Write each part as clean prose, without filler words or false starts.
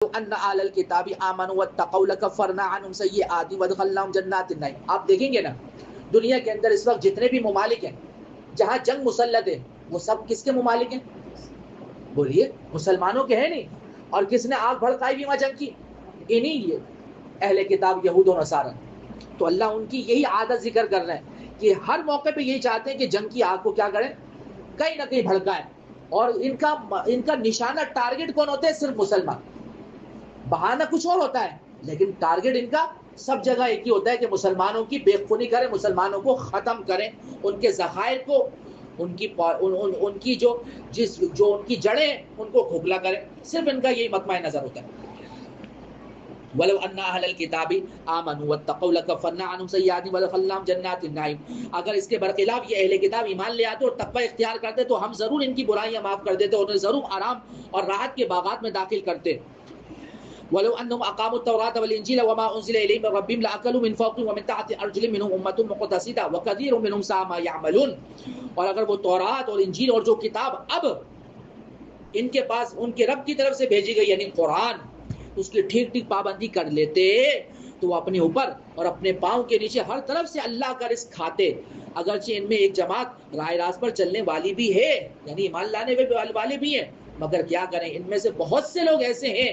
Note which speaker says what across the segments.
Speaker 1: ان اہل الکتاب آمنوا واتقوا لکفرنا عنہم سیئاتہم وادخلناہم جنات النعیم. آپ دیکھیں گے نا دنیا کے اندر اس وقت جتنے بھی ممالک ہیں جہاں جنگ مسلط ہے وہ سب کس کے ممالک ہیں؟ بولیے مسلمانوں کے ہیں نہیں. اور کس نے آگ بھڑکائی بھی وہاں جنگ کی؟ انہی اہل کتاب یہود و نصارہ. تو اللہ ان کی یہی عادت ذکر کر رہے ہیں کہ ہر موقع پہ یہی چاہتے ہیں کہ جنگ کی آگ کو کیا کریں؟ کہیں نہ کہیں بھڑکائیں. اور ان کا نشانہ ٹارگٹ کون ہوتے ہیں؟ صرف مسلمان. بہانہ کچھ اور ہوتا ہے لیکن ٹارگٹ ان کا سب جگہ ایک ہی ہوتا ہے کہ مسلمانوں کی بے خونی کریں، مسلمانوں کو ختم کریں، ان کے ذخائر کو، ان کی جو ان کی جڑیں ہیں ان کو کھوکھلا کریں. صرف ان کا یہی مطمع نظر ہوتا ہے. ولو ان اہل الکتاب آمنوا واتقوا لکفرنا عنہم سیئاتہم وادخلناہم جنات النعیم. اگر اس کے برخلاف یہ اہل کتاب ایمان لے آتے اور تقوی اختیار کرتے تو ہم ضرور ان کی برائیاں معاف کر دیتے اور انہیں ضرور آرام اور راحت کے باغات میں داخل کرتے. ولو انهم اقاموا التوراة والانجيل وما انزل اليهم من ربهم لاكلوا من فوقهم ومن تحت ارجلهم منهم امه مقتصده وكثير منهم ساء ما يعملون. اور اگر وہ تورات اور انجیل اور جو کتاب اب ان کے پاس ان کے رب کی طرف سے بھیجی گئی یعنی قرآن اس کی ٹھیک ٹھیک پابندی کر لیتے تو وہ اپنے اوپر اور اپنے پاؤں کے نیچے ہر طرف سے اللہ کا رزق کھاتے. اگرچہ ان میں ایک جماعت راہ راست پر چلنے والی بھی ہے یعنی ایمان لانے والے بھی ہیں مگر کیا کریں ان میں سے بہت سے لوگ ایسے ہیں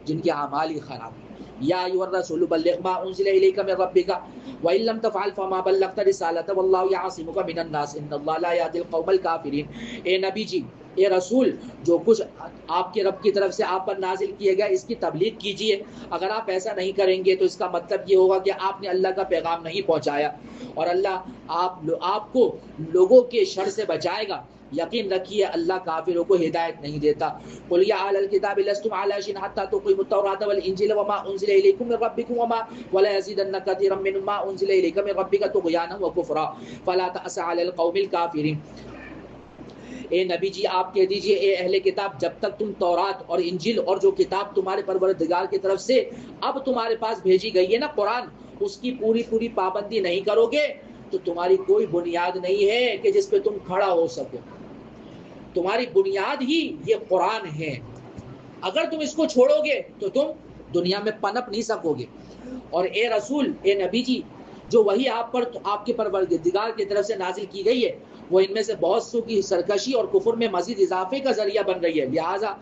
Speaker 1: جن کے اعمال ہی خراب ہیں. یا ایھا الرسول بلغ ما انزل الیک من ربک وان لم تفعل فما بلغت رسالته والله يعصمك من الناس ان الله لا يهدي القوم الكافرین. اے نبی جی، اے رسول، جو کچھ آپ کے رب کی طرف سے آپ پر نازل کیے گئے اس کی تبلیغ کیجئے. اگر آپ ایسا نہیں کریں گے تو اس کا مطلب یہ ہوگا کہ آپ نے اللہ کا پیغام نہیں پہنچایا اور اللہ آپ کو لوگوں کے شر سے بچائے گا. یقین رکھیے اللہ کافروں کو ہدایت نہیں دیتا. قل یا اہل الکتاب لستم علی شیء حتی تقیموا التوراۃ والانجیل وما انزل الیکم من ربکم ولا یزیدن کثیرا منهم ما انزل الیک من ربک طغیانا وکفرا فلا تأس علی القوم الکافرین. اے نبی جی آپ کہہ دیجئے اے اہل کتاب جب تک تم تورات اور انجیل اور جو کتاب تمہارے پروردگار کی طرف سے اب تمہارے پاس بھیجی گئی ہے نا قرآن اس کی پوری پابندی نہیں کرو گے تو تمہاری کوئی بنیاد نہیں ہے کہ جس پہ تم کھڑا ہو سکو. تمہاری بنیاد ہی یہ قرآن ہے. اگر تم اس کو چھوڑو گے تو تم دنیا میں پنپ نہیں سکو گے. اور اے رسول، اے نبی جی، جو وہی آپ پر آپ کے پروردگار کی طرف سے نازل کی گئی ہے وہ ان میں سے بہت سو کی سرکشی اور کفر میں مزید اضافے کا ذریعہ بن رہی ہے. لہٰذا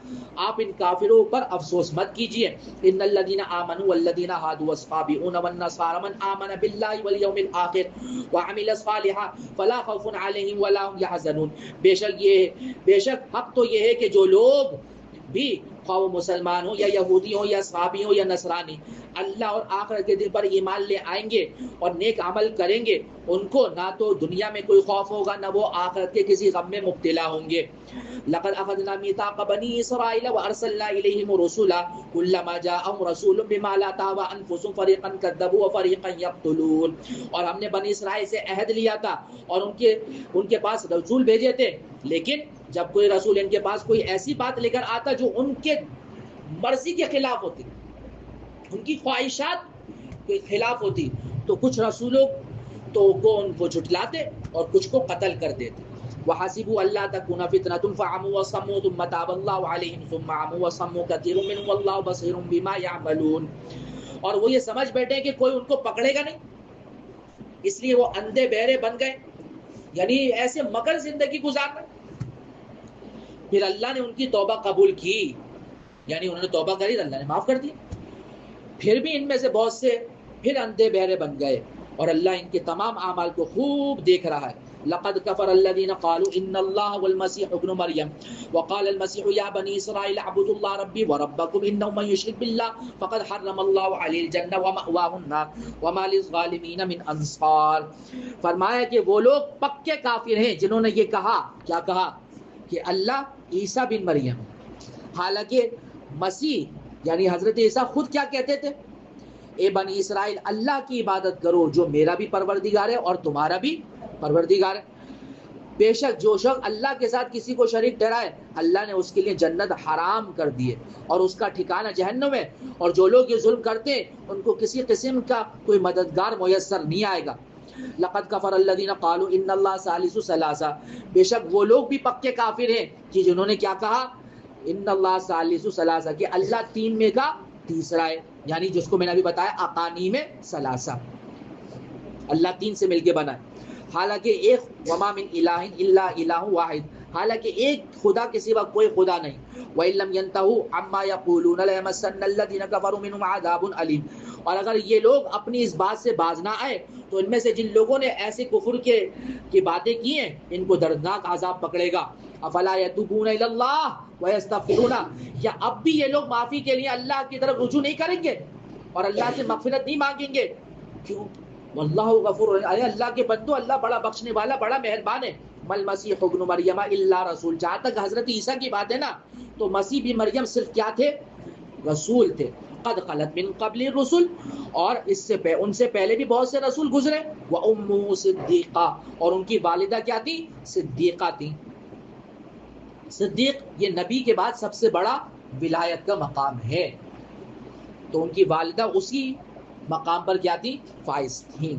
Speaker 1: آپ ان کافروں پر افسوس مت کیجیے. ان الذین آمنوا والذین ہادوا والصابئون والنصارى من آمن باللہ والیوم الآخر وعمل صالحا فلا خوف علیہم ولا هم يحزنون. بے شک حق تو یہ ہے کہ جو لوگ بھی خواہ وہ مسلمان ہوں یا یہودی ہوں یا صحابی ہوں یا نصرانی اللہ اور آخرت کے دن پر ایمان لے آئیں گے اور نیک عمل کریں گے ان کو نہ تو دنیا میں کوئی خوف ہوگا نہ وہ آخرت کے کسی غم میں مبتلا ہوں گے. لقد اخذنا میثاق بنی اسرائیل وارسلنا الیہم رسلا کلما جاءهم رسول بما لا تهوى انفسهم فریقا كذبوا وفریقا یقتلون. اور ہم نے بنی اسرائیل سے عہد لیا تھا اور ان کے پاس رسول بھیجے تھے لیکن جب کوئی رسول ان کے پاس کوئی ایسی بات لے کر آتا جو ان کے مرضی کے خلاف ہوتی ان کی خواہشات کے خلاف ہوتی تو کچھ رسولوں تو ان کو جھٹلاتے اور کچھ کو قتل کر دیتے. وحسبوا الا تكون فتنه فعموا وصموا ثم تاب الله عليهم ثم عموا وصموا كثير منهم والله بصير بما يعملون. اور وہ یہ سمجھ بیٹھے کہ کوئی ان کو پکڑے گا نہیں اس لیے وہ اندھے بہرے بن گئے یعنی ایسے مگر زندگی گزار رہے. پھر اللہ نے ان کی توبہ قبول کی یعنی انہوں نے توبہ کری اللہ نے معاف کر دی. پھر بھی ان میں سے بہت سے پھر اندھے بہرے بن گئے اور اللہ ان کے تمام اعمال کو خوب دیکھ رہا ہے. لقد كفر الذين قالوا ان الله والمسيح ابن مريم وقال المسيح يا بني اسرائيل اعبدوا الله ربي وربكم انه من يشرك بالله فقد حرم الله عليه الجنه ومأواه النار وما للظالمين من انصار. فرمایا کہ وہ لوگ پکے کافر ہیں جنہوں نے یہ کہا کیا کہا کہ اللہ عیسیٰ بن مریم، حالانکہ مسیح یعنی حضرت عیسیٰ خود کیا کہتے تھے اے بنی اسرائیل اللہ کی عبادت کرو جو میرا بھی پروردگار ہے اور تمہارا بھی پروردگار ہے. بے شک جو شخص اللہ کے ساتھ کسی کو شریک ٹھہرائے اللہ نے اس کے لیے جنت حرام کر دی ہے اور اس کا ٹھکانہ جہنم ہے اور جو لوگ یہ ظلم کرتے ہیں ان کو کسی قسم کا کوئی مددگار میسر نہیں آئے گا. لقد کفر الذین قالوا ان اللہ ثالث ثلاثہ. بے شک وہ لوگ بھی پکے کافر ہیں کہ جنہوں نے کیا کہا ان اللہ ثالث ثلاثہ کہ اللہ تین میں کا تیسرا ہے، یعنی جس کو میں نے ابھی بتایا اقانیم ثلاثہ، اللہ تین سے مل کے بنا ہے۔ حالانکہ ایک وما من الہ الا الہ واحد، حالانکہ ایک خدا کے سوا کوئی خدا نہیں۔ وَإِن لَّمْ يَنْتَهُوا عَمَّا يَقُولُونَ لَيَمَسَّنَّ الَّذِينَ كَفَرُوا مِنْهُمْ عَذَابٌ أَلِيمٌ، اور اگر یہ لوگ اپنی اس بات سے باز نہ آئے تو ان میں سے جن لوگوں نے ایسے کفر کی باتیں کی ہیں ان کو دردناک عذاب پکڑے گا۔ افلا يتوبون الى اللہ ويستغفرون، یا اب بھی یہ لوگ معافی کے لیے اللہ کی طرف رجوع نہیں کریں گے اور اللہ سے مغفرت نہیں مانگیں گے؟ کیوں؟ واللہ غفور، ارے اللہ کے بندو، اللہ بڑا بخشنے والا، بڑا مہربان ہے۔ مل مسیح ابن مریم الا رسول، جہاں تک حضرت عیسیٰ کی بات ہے نا تو مسیح بھی مریم صرف کیا تھے؟ رسول تھے۔ قد خلت من قبل الرسل، اور ان سے پہلے بھی بہت سے رسول گزرے۔ وامہ صدیقہ، اور ان کی والدہ کیا تھی؟ صدیقہ تھی۔ صدیق یہ نبی کے بعد سب سے بڑا ولایت کا مقام ہے، تو ان کی والدہ اسی مقام پر کیا تھی؟ فائز تھیں۔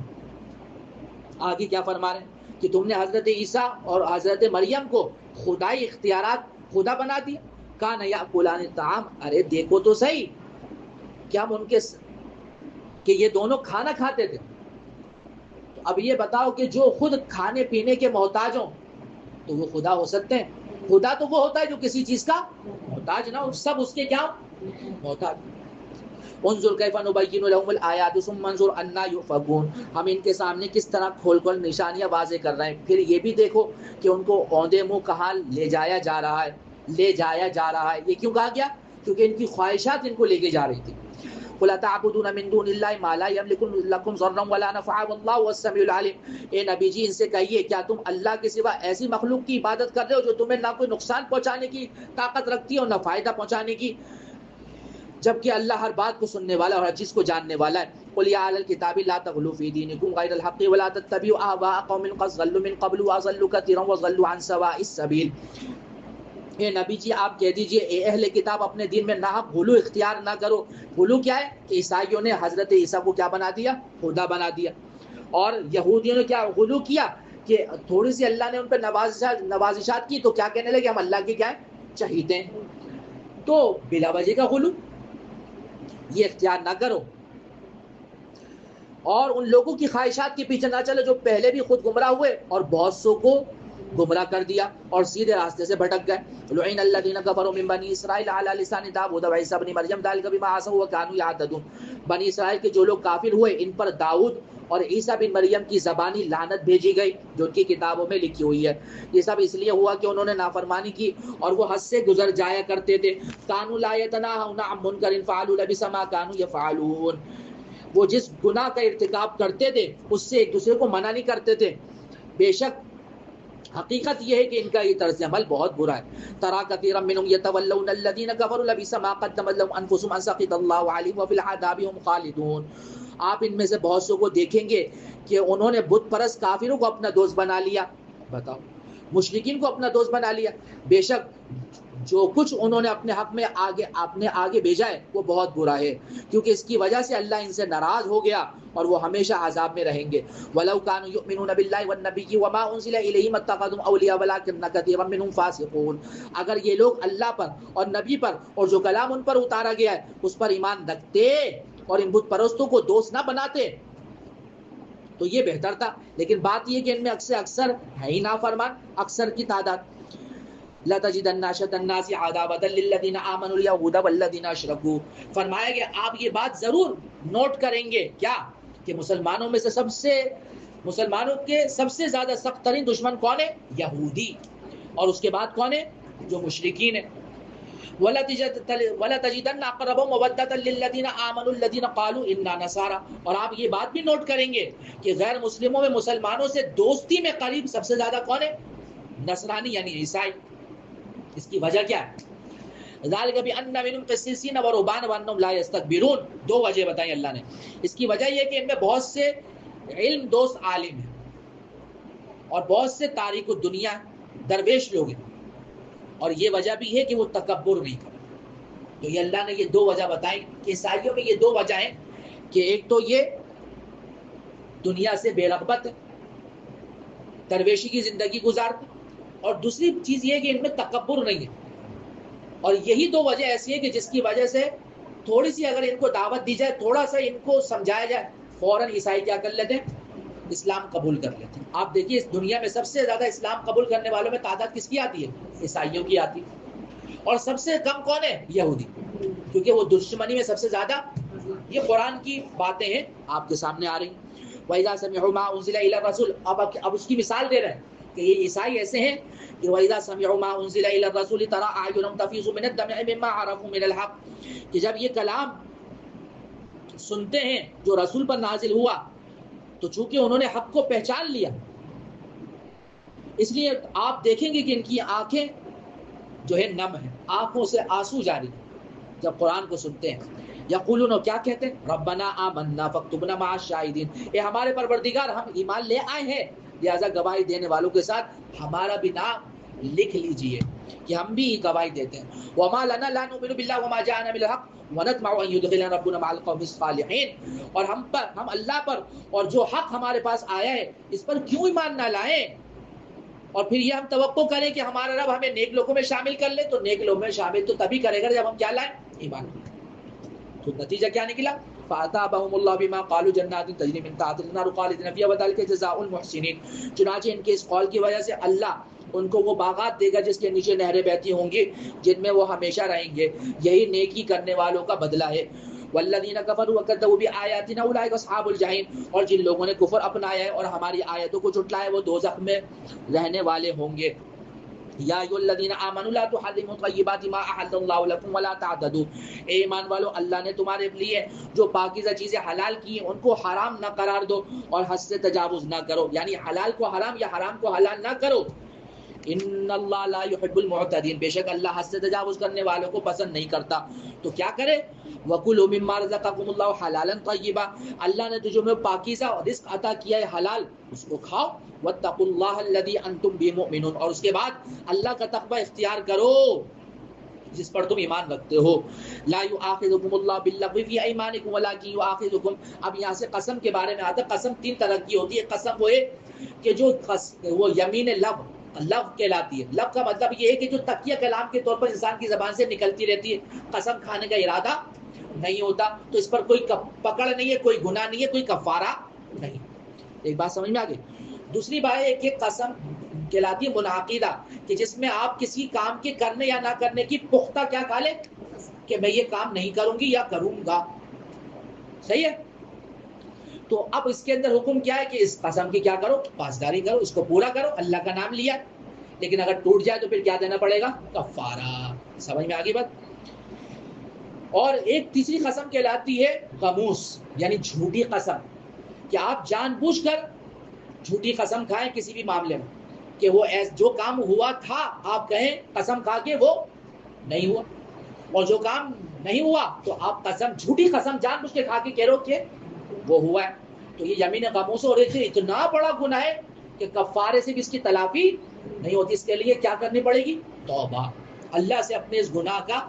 Speaker 1: آگے کیا فرما رہے ہیں کہ تم نے حضرت عیسیٰ اور حضرت مریم کو خدائی اختیارات خدا بنا دیا۔ کان یاکلان الطعام، ارے دیکھو تو صحیح، کیا ہم ان کے کہ یہ دونوں کھانا کھاتے تھے؟ تو اب یہ بتاؤ کہ جو خود کھانے پینے کے محتاج ہوں تو وہ خدا ہو سکتے ہیں؟ خدا تو وہ ہوتا ہے جو کسی چیز کا محتاج نہ ہو، سب اس کے کیا محتاج۔ انظر کیف نبین لهم الآیات ثم انظر انا یؤفکون، ہم ان کے سامنے کس طرح کھول کھول نشانیاں واضح کر رہے ہیں، پھر یہ بھی دیکھو کہ ان کو اوندے منہ کہاں لے جایا جا رہا ہے، لے جایا جا رہا ہے۔ یہ کیوں کہا گیا؟ کیونکہ ان کی خواہشات ان کو لے کے جا رہی تھی۔ قل تعبدون من دون اللہ ما لا یملک لکم ضرا ولا نفعا واللہ هو السمیع العلیم، اے نبی جی ان سے کہیے کیا تم اللہ کے سوا ایسی مخلوق کی عبادت کر رہے ہو جو تمہیں نہ کوئی نقصان پہنچانے کی طاقت رکھتی ہے اور نہ فائدہ پہنچانے کی، جبکہ اللہ ہر بات کو سننے والا اور ہر چیز کو جاننے والا ہے۔ قل یا اہل الکتاب لا تغلوا فی دینکم غیر الحق ولا تتبعوا اهواء قوم قد ضلوا من قبل واضلوا كثيرا وضلوا عن سواء السبیل، اے نبی جی آپ کہہ دیجئے اے اہل کتاب اپنے دین میں ناحق غلو اختیار نہ کرو۔ غلو کیا ہے؟ کہ عیسائیوں نے حضرت عیسیٰ کو کیا بنا دیا؟ خدا بنا دیا، اور یہودیوں نے کیا غلو کیا کہ تھوڑی سی اللہ نے ان پہ نوازشات کی تو کیا کہنے لگے؟ ہم اللہ کے کیا ہیں؟ چہیتے ہیں۔ تو بلا وجہ کا غلو یہ اختیار نہ کرو، اور ان لوگوں کی خواہشات کے پیچھے نہ چلو جو پہلے بھی خود گمراہ ہوئے اور بہت سو کو گمراہ کر دیا اور سیدھے راستے سے بھٹک گئے۔ لعن الذین کفروا من بنی اسرائیل علی لسان داؤد و عیسی ابن مریم ذلک بما عصوا وکانوا یعتدون، بنی اسرائیل کے جو لوگ کافر ہوئے ان پر داؤد اور عیسیٰ بن مریم کی زبانی لعنت بھیجی گئی جو ان کی کتابوں میں لکھی ہوئی ہے۔ یہ سب اس لیے ہوا کہ انہوں نے نافرمانی کی اور وہ حد سے گزر جایا کرتے تھے۔ کانوا لا یتناہون عن منکر فعلوا لبئس ما کانوا یفعلون، وہ جس گناہ کا ارتکاب کرتے تھے اس سے ایک دوسرے کو منع نہیں کرتے تھے۔ بے شک حقیقت یہ ہے کہ ان کا یہ طرز عمل بہت برا ہے۔ ترى كثيرا منهم يتولون الذين كفروا لبئس ما قدمت لهم انفسهم ان سخط الله عليهم وفي العذاب هم خالدون، آپ ان میں سے بہت سو کو دیکھیں گے کہ انہوں نے بت پرست کافروں کو اپنا دوست بنا لیا، بتاؤ مشرکین کو اپنا دوست بنا لیا۔ بے شک جو کچھ انہوں نے اپنے حق میں آگے بھیجا ہے وہ بہت برا ہے، کیونکہ اس کی وجہ سے اللہ ان سے ناراض ہو گیا اور وہ ہمیشہ عذاب میں رہیں گے۔ وَلَوْ كَانُوا يُؤْمِنُونَ بِاللَّهِ وَالنَّبِيِّ وَمَا أُنزِلَ إِلَيْهِمْ اتَّخَذُوهُمْ أَوْلِيَاءَ وَلَٰكِنَّ كَثِيرًا مِّنْهُمْ فَاسِقُونَ، اگر یہ لوگ اللہ پر اور نبی پر اور جو کلام ان پر اتارا گیا ہے اس پر ایمان رکھتے اور ان بت پرستوں کو دوست نہ بناتے تو یہ بہتر تھا، لیکن بات یہ کہ ان میں اکثر ہے ہی نافرمان، اکثر کی تعداد۔ لَتَجِدَنَّ أَشَدَّ النَّاسِ عَدَاوَةً لِلَّذِينَ آمَنُوا الْيَهُودَ وَالَّذِينَ أَشْرَكُوا، فرمایا کہ آپ یہ بات ضرور نوٹ کریں گے کیا کہ مسلمانوں میں سے مسلمانوں کے سب سے زیادہ سخت ترین دشمن کون ہے؟ یہودی، اور اس کے بعد کون ہے؟ جو مشرکین ہیں۔ وَلَتَجِدَنَّ أَقْرَبَهُم مَوَدَّةً لِلَّذِينَ آمَنُوا الَّذِينَ قَالُوا إِنَّا نَصَارَىٰ، اور آپ یہ بات بھی نوٹ کریں گے کہ غیر مسلموں میں مسلمانوں سے دوستی میں قریب سب سے زیادہ کون ہے؟ نصرانی یعنی عیسائی۔ اس کی وجہ کیا ہے؟ ذالک بأن منهم قسیسین ورہبان وانہم لا یستکبرون، دو وجہ بتائیں اللہ نے۔ اس کی وجہ یہ کہ ان میں بہت سے علم دوست عالم ہیں اور بہت سے تاریک الدنیا درویش لوگ ہیں، اور یہ وجہ بھی ہے کہ وہ تکبر نہیں کرتے۔ تو یہ اللہ نے یہ دو وجہ بتائیں کہ عیسائیوں میں یہ دو وجہ ہیں کہ ایک تو یہ دنیا سے بے رغبت ہے، درویشی کی زندگی گزارتے، اور دوسری چیز یہ کہ ان میں تکبر نہیں ہے، اور یہی دو وجہ ایسی ہیں کہ جس کی وجہ سے تھوڑی سی اگر ان کو دعوت دی جائے, تھوڑا سا ان کو سمجھایا جائے, فوراً عیسائی کیا کر لیتے ہیں, اسلام قبول کر لیتے ہیں. آپ دیکھیے اس دنیا میں سب سے زیادہ اسلام قبول کرنے والوں میں تعداد کس کی آتی ہے, عیسائیوں کی آتی ہے. اور سب سے کم کون ہے, یہودی, کیونکہ وہ دشمنی میں سب سے زیادہ. یہ قرآن کی باتیں ہیں آپ کے سامنے آ رہی. وَإِذَا سَمِعُوا مَا أُنزِلَ إِلَى الرَّسُولِ, اب اس کی مثال دے رہے ہیں کہ یہ عیسائی ایسے ہیں کہ وَإِذَا سَمِعُوا مَا أُنزِلَ إِلَى الرَّسُولِ تَرَىٰ أَعْيُنَهُمْ تَفِيضُ مِنَ الدَّمْعِ مِمَّا عَرَفُوا مِنَ الْحَقِّ, کہ جب یہ کلام سنتے ہیں جو رسول پر نازل ہوا تو چونکہ انہوں نے حق کو پہچان لیا, اس لیے آپ دیکھیں گے کہ ان کی آنکھیں جو ہے نم ہیں, آنکھوں سے آنسو جاری جب قرآن کو سنتے ہیں. یقولون, کیا کہتے ہیں, ربنا آمنا فاکتبنا مع الشاہدین, اے ہمارے پروردگار ہم ایمان لے آئے ہیں لہذا گواہی دینے والوں کے ساتھ ہمارا بھی نام لکھ لیجئے کہ ہم بھی گواہی دیتے ہیں. وما لنا لا نؤمن باللہ وما جاءنا بالحق ونطمع ان يدخلنا ربنا مع القوم الصالحین, اور ہم اللہ پر اور جو حق ہمارے پاس آیا ہے اس پر کیوں ایمان نہ لائیں, اور پھر یہ ہم توقع کریں کہ ہمارا رب ہمیں نیک لوگوں میں شامل کر لے. تو نیک لوگوں میں شامل تو تبھی کرے گا جب ہم کیا لائیں, ایمان. تو نتیجہ کیا نکلا, فَأَثَابَهُمُ اللَّهُ بِمَا قَالُوا جَنَّاتٍ تَجْرِي مِن تَحْتِهَا الْأَنْهَارُ خَالِدِينَ فِيهَا وَذَلِكَ جَزَاءُ الْمُحْسِنِينَ. چنانچہ ان کے اس قول کی وجہ سے اللہ ان کو وہ باغات دے گا جس کے نیچے نہریں بہتی ہوں گی جن میں وہ ہمیشہ رہیں گے, یہی نیکی کرنے والوں کا بدلہ ہے. والذین کفروا وکذبوا بآیاتنا اولئک اصحاب الجحیم, اور جن لوگوں نے کفر اپنایا ہے اور ہماری آیتوں کو جھٹلایا وہ دوزخ میں رہنے والے ہوں گے. یا ایھا الذین آمنوا لا تحرموا طیبات ما احل اللہ لکم ولا تعتدوا, اے ایمان والو اللہ نے تمہارے لیے جو پاکیزہ چیزیں حلال کی ہیں ان کو حرام نہ قرار دو اور حد سے تجاوز نہ کرو, یعنی حلال کو حرام یا حرام کو حلال نہ کرو. ان اللہ لا يحب المعتدین, بے شک اللہ حد سے تجاوز کرنے والوں کو پسند نہیں کرتا. تو کیا کرے, وَكُلُوا مِمَّا رَزَقَكُمُ اللَّهُ حَلَالًا طَيِّبًا, اللہ نے تجھے پاکیزہ رزق عطا کیا ہے حلال, اس کو کھاؤ. وَاتَّقُوا اللَّهَ الَّذِي أَنْتُمْ بِهِ مُؤْمِنُونَ, اور اس کے بعد اللہ کا تقوی اختیار کرو جس پر تم ایمان رکھتے ہو. لا يؤاخذكم الله باللغو في ايمانكم ولكن يؤاخذكم, اب یہاں سے قسم کے بارے میں آتا ہے. قسم تین طرح کی ہوتی ہے. قسم وہ ہے کہ جو وہ یمین لغو کہلاتی ہے. لغو کا مطلب یہ ہے کہ جو تقیہ کلام کے طور پر انسان کی زبان سے نکلتی رہتی ہے, قسم کھانے کا ارادہ نہیں ہوتا, تو اس پر کوئی پکڑ نہیں ہے, کوئی گناہ نہیں ہے, کوئی کفارہ نہیں. ایک بات سمجھ میں آ گئی. دوسری بات ہے کہ قسم کہلاتی ہے منعقدہ, کہ جس میں آپ کسی کام کے کرنے یا نہ کرنے کی پختہ کیا کھا لیں کہ میں یہ کام نہیں کروں گی یا کروں گا. صحیح ہے. تو اب اس کے اندر حکم کیا ہے کہ اس قسم کی کیا کرو, پاسداری کرو, اس کو پورا کرو, اللہ کا نام لیا, لیکن اگر ٹوٹ جائے تو پھر کیا دینا پڑے گا, کفارہ. سمجھ میں آگئی بات. اور ایک تیسری قسم کہلاتی ہے غموس, یعنی جھوٹی قسم, کہ آپ جان بوجھ کر جھوٹی قسم کھائیں کسی بھی معاملے میں, کہ وہ جو کام ہوا تھا آپ کہیں قسم کھا کے وہ نہیں ہوا, اور جو کام نہیں ہوا تو آپ قسم جھوٹی قسم جان بوجھ کے کھا کے کہہ رہو کہ وہ ہوا ہے. تو یہ یمین غموس اور اتنا بڑا گناہ ہے کہ کفارے سے بھی اس کی تلافی نہیں ہوتی. اس کے لیے کیا کرنی پڑے گی, توبہ, اللہ سے اپنے اس گناہ کا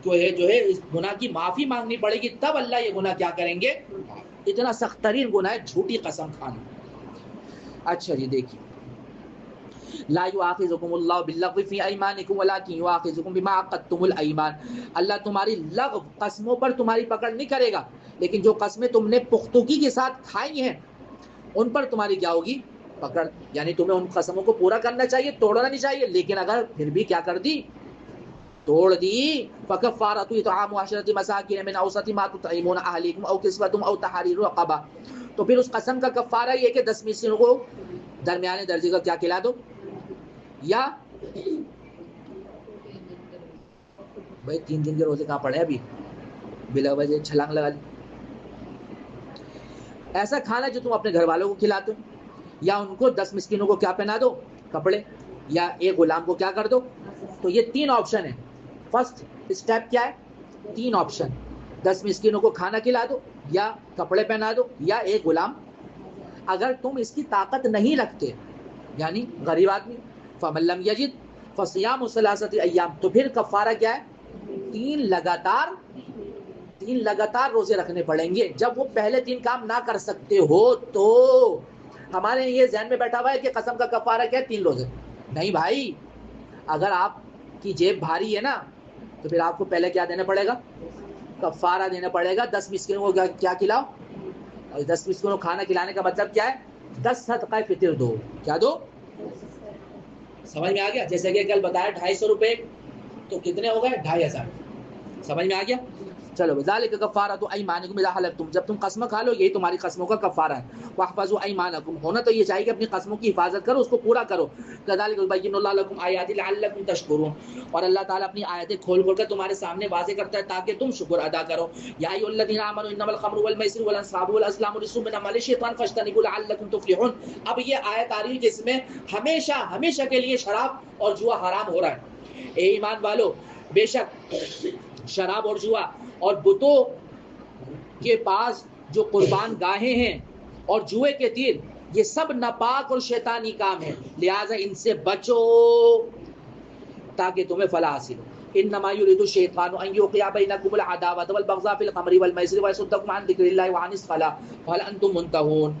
Speaker 1: جو ہے اس گناہ کی معافی مانگنی پڑے گی, تب اللہ یہ گناہ کیا کریں گے. اتنا سخت ترین گناہ ہے جھوٹی قسم کھانا. اچھا جی دیکھیے, لا یؤاخذکم اللہ باللغو فی ایمانکم ولکن یؤاخذکم بما عقدتم الایمان, اللہ تمہاری لغو قسموں پر تمہاری پکڑ نہیں کرے گا, لیکن جو قسمیں تم نے پختگی کے ساتھ کھائی ہیں ان پر تمہاری کیا ہوگی, پکڑ. یعنی تمہیں ان قسموں کو پورا کرنا چاہیے, توڑنا نہیں چاہیے, لیکن اگر پھر بھی کیا کر دی, توڑ دی, فکفارۃ اطعام 10 مساکین من اوسط ما تطعمون اہلیکم او کسوتہم او تحریر رقبہ, تو پھر اس قسم کا کفارہ یہ کہ 10 مسکینوں کو درمیانے درجے کا کیا کھلا دو, یا بھائی 3 دن کے روزے کہاں پڑے ابھی, بلا وجہ چھلانگ لگا لی. ایسا کھانا جو تم اپنے گھر والوں کو کھلاتے ہو, یا ان کو 10 مسکینوں کو کیا پہنا دو, کپڑے, یا ایک غلام کو کیا کر دو. تو یہ 3 آپشن ہیں. فرسٹ اسٹیپ کیا ہے, 3 آپشن, 10 مسکینوں کو کھانا کھلا دو, یا کپڑے پہنا دو, یا ایک غلام. اگر تم اس کی طاقت نہیں رکھتے, یعنی غریب آدمی, فمن لم یجد فصیام 3 ایام, تو پھر کفارہ کیا ہے, 3 لگاتار روزے رکھنے پڑیں گے. جب وہ پہلے 3 کام نہ کر سکتے ہو تو ہمارے یہ ذہن میں بیٹھا ہوا ہے کہ قسم کا کفارہ کیا ہے, 3 روزے. نہیں بھائی, اگر آپ کی جیب بھاری ہے نا تو پھر آپ کو پہلے کیا دینا پڑے گا؟ کفارہ دینا پڑے گا. 10 مسکینوں کو کیا کھلاؤ؟ اور 10 مسکینوں کو کھانا کھلانے کا مطلب کیا ہے؟ 10 صدقہ فطر دو. کیا دو؟ سمجھ میں آ گیا؟ جیسے کہ کل بتایا 250 روپے تو کتنے ہو گئے؟ 2500. سمجھ میں آ گیا؟ چلو ذالک کفارۃ ایمانکم اذا حلفتم، جب تم قسم کھا لو یہی تمہاری قسموں کا کفارہ ہے. واحفظوا ایمانکم، ہونا تو یہ چاہیے کہ اپنی قسموں کی حفاظت کرو، اس کو پورا کرو. کذالک یبین اللہ لکم آیاتہ لعلکم تشکرون، اور اللہ تعالیٰ اپنی آیتیں کھول کھول کر تمہارے سامنے واضح کرتا ہے تاکہ تم شکر ادا کرو. یا ایھا الذین آمنوا انما الخمر والمیسر والانصاب والازلام رجس من عمل الشیطان فاجتنبوه لعلکم تفلحون. اب یہ آیت آ رہی ہے جس میں ہمیشہ ہمیشہ کے لیے شراب اور جوا حرام ہو رہا ہے. اے ایمان والو، بے شک شراب اور جوا اور بتوں کے پاس جو قربان گاہیں ہیں اور جوئے کے تیر، یہ سب ناپاک اور شیطانی کام ہے، لہٰذا ان سے بچو تاکہ تمہیں فلاح حاصل ہو. انما یرید الشیطان ان یوقع بینکم العداوۃ والبغضاء فی الخمر والمیسر ویصدکم عن ذکر اللہ وعن الصلاۃ فہل انتم منتہون.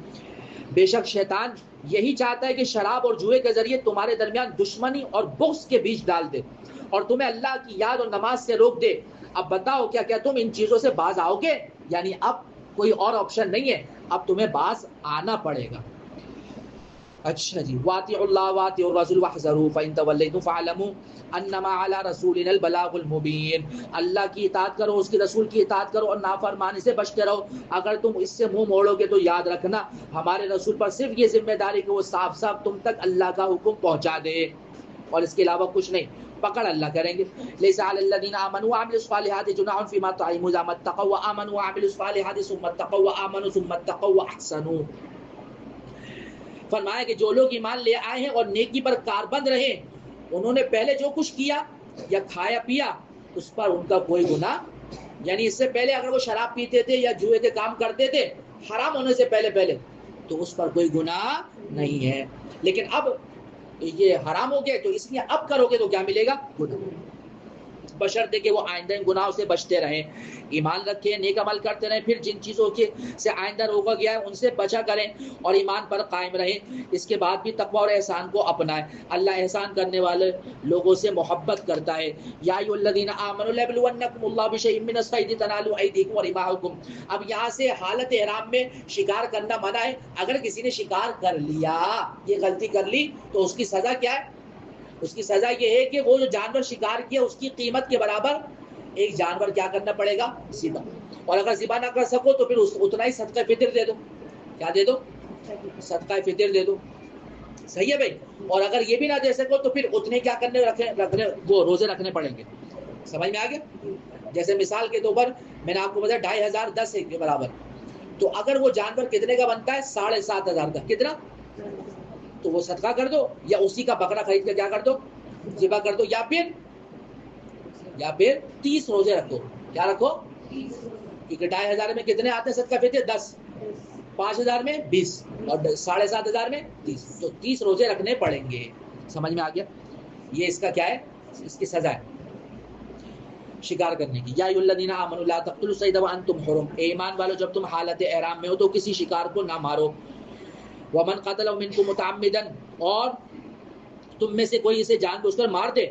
Speaker 1: بے شک شیطان یہی چاہتا ہے کہ شراب اور جوئے کے ذریعے تمہارے درمیان دشمنی اور بغض کے بیج ڈال دے اور تمہیں اللہ کی یاد اور نماز سے روک دے. اب بتاؤ کیا تم ان چیزوں سے باز آؤ گے؟ یعنی اب کوئی اور آپشن نہیں ہے، اب تمہیں باز آنا پڑے گا. اچھا جی، واطیعوا اللہ واطیعوا الرسول واحذروا فإن توليتم فاعلموا انما على رسولنا البلاغ المبین. اللہ کی اطاعت کرو، اس کے رسول کی اطاعت کرو اور نافرمانی سے بچتے رہو. اگر تم اس سے منہ موڑو گے تو یاد رکھنا ہمارے رسول پر صرف یہ ذمہ داری کہ وہ صاف صاف تم تک اللہ کا حکم پہنچا دے اور اس کے علاوہ کچھ نہیں. پکڑ اللہ کریں گے. لیس علی الذین آمنوا وعملوا الصالحات جناح فیما طعموا اذا ما اتقوا وآمنوا وعملوا الصالحات ثم اتقوا وآمنوا ثم اتقوا واحسنوا. فرمایا کہ جو لوگ ایمان لے آئے ہیں اور نیکی پر کاربند رہے، انہوں نے پہلے جو کچھ کیا یا کھایا پیا اس پر ان کا کوئی گناہ، یعنی اس سے پہلے اگر وہ شراب پیتے تھے یا جوئے کے کام کرتے تھے حرام ہونے سے پہلے تو اس پر کوئی گناہ نہیں ہے. لیکن اب یہ حرام ہو گئے تو اس لیے اب کرو گے تو کیا ملے گا؟ گناہ. بشرطے کہ وہ آئندہ ان گناہوں سے بچتے رہیں، ایمان رکھیں، نیک عمل کرتے رہیں، پھر جن چیزوں کے سے آئندہ روکا گیا ہے ان سے بچا کریں اور ایمان پر قائم رہیں. اس کے بعد بھی تقوی اور احسان کو اپنائیں. اللہ احسان کرنے والے لوگوں سے محبت کرتا ہے. یا ایھا الذین آمنوا لیبلونکم اللہ بشیء من الصید تنالوا ایدیکم ورماحکم. اب یہاں سے حالت احرام میں شکار کرنا منع ہے. اگر کسی نے شکار کر لیا، یہ غلطی کر لی، تو اس کی سزا کیا ہے؟ اس کی سزا یہ ہے کہ وہ جو جانور شکار کیا اس کی قیمت کے برابر ایک جانور کیا کرنا پڑے گا؟ ذبح. اور اگر ذبح نہ کر سکو تو پھر اتنا ہی صدقہ فطر دے دو. کیا دے دو؟ صدقہ فطر دے دو. صحیح ہے بھائی. اور اگر یہ بھی نہ دے سکو تو پھر اتنے کیا کرنے رکھنے وہ روزے رکھنے پڑیں گے. سمجھ میں آ گیا؟ جیسے مثال کے طور پر میں نے آپ کو بتایا 2500 10 کے برابر، تو اگر وہ جانور کتنے کا بنتا ہے؟ 7500 کا. کتنا؟ تو وہ صدقہ کر دو یا اسی کا بکرا خرید کے کیا کر دو؟ ذبح کر دو. یا پھر 30 روزے رکھو. کیا رکھو؟ کیونکہ 2500 میں کتنے آتے ہیں صدقہ فطر؟ 10. 5000 میں 20 اور 7500 میں 30. تو 30 روزے رکھنے پڑیں گے. سمجھ میں آ گیا؟ یہ اس کا کیا ہے؟ اس کی سزا ہے شکار کرنے کی. یا ایھا الذین آمنوا لا تقتلوا الصید وانتم حرم. اے ایمان والو، جب تم حالت احرام میں ہو تو کسی شکار کو نہ مارو. ومن قتلہ منکم متعمدا، اور تم میں سے کوئی اسے جان بوجھ کر مار دے،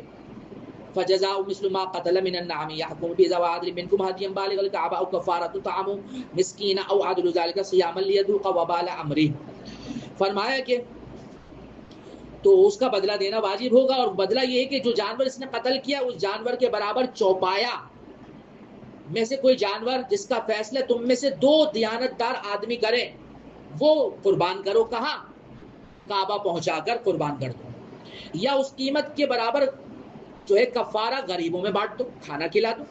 Speaker 1: فجزاء مثل ما قتل من النعم يحكم به ذوى عدل منكم هديا بالغ الكعبة أو كفارة طعام مسكين أو عدل ذلك صياما ليذوق وبال أمره. فرمایا کہ تو اس کا بدلہ دینا واجب ہوگا، اور بدلہ یہ ہے کہ جو جانور اس نے قتل کیا اس جانور کے برابر چوپایا میں سے کوئی جانور جس کا فیصلہ تم میں سے 2 دیانتدار آدمی کریں وہ قربان کرو. کہاں؟ کعبہ پہنچا کر قربان کر دو. یا اس قیمت کے برابر جو ہے کفارہ غریبوں میں بانٹ دو، کھانا کھلا دو.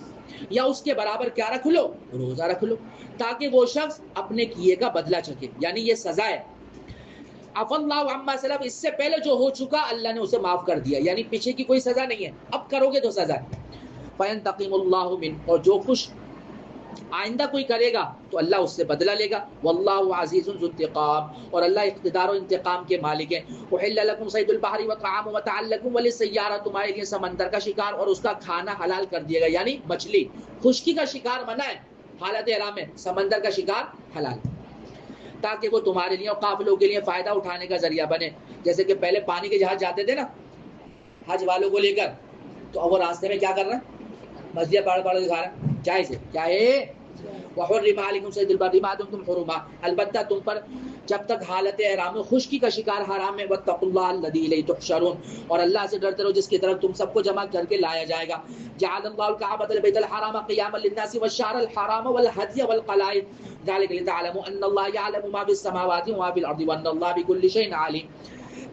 Speaker 1: یا اس کے برابر کیا رکھ لو؟ روزہ رکھ لو، تاکہ وہ شخص اپنے کیے کا بدلہ چکے. یعنی یہ سزا ہے. عفا اللہ عما سلف، اس سے پہلے جو ہو چکا اللہ نے اسے معاف کر دیا، یعنی پیچھے کی کوئی سزا نہیں ہے. اب کرو گے تو سزا ہے. فینتقم اللہ من، اور جو کچھ آئندہ کوئی کرے گا تو اللہ اس سے بدلہ لے گا. واللہ عزیز ذو انتقام، اور اللہ اقتدار و انتقام کے مالک ہے. احل لکم صید البحر وطعامہ متاعا لکم وللسیارہ، تمہارے لیے سمندر کا شکار اور اس کا کھانا حلال کر دیا گیا. یعنی مچھلی، خشکی کا شکار منع ہے حالت احرام میں، سمندر کا شکار حلال، تاکہ وہ تمہارے لیے اور قافلوں کے لیے فائدہ اٹھانے کا ذریعہ بنے. جیسے کہ پہلے پانی کے جہاز جاتے تھے نا حج والوں کو لے کر، تو اب وہ راستے میں کیا کر رہے ہیں؟ مچھلیاں پکڑ پکڑ کے کھا رہے ہیں، جائز ہے، کیا ہے؟ وحرم علیکم صید البر ما دمتم حرما، البتہ تم پر جب تک حالت احرام میں خشکی کا شکار حرام ہے، واتقوا اللہ الذی الیہ تحشرون، اور اللہ سے ڈرتے رہو جس کی طرف تم سب کو جمع کر کے لایا جائے گا. جعل اللہ الکعبۃ البیت الحرام قیاما للناس والشہر الحرام والہدی والقلائد ذلک لتعلموا ان اللہ یعلم ما فی السماوات وما فی الارض وان اللہ بکل شیء علیم.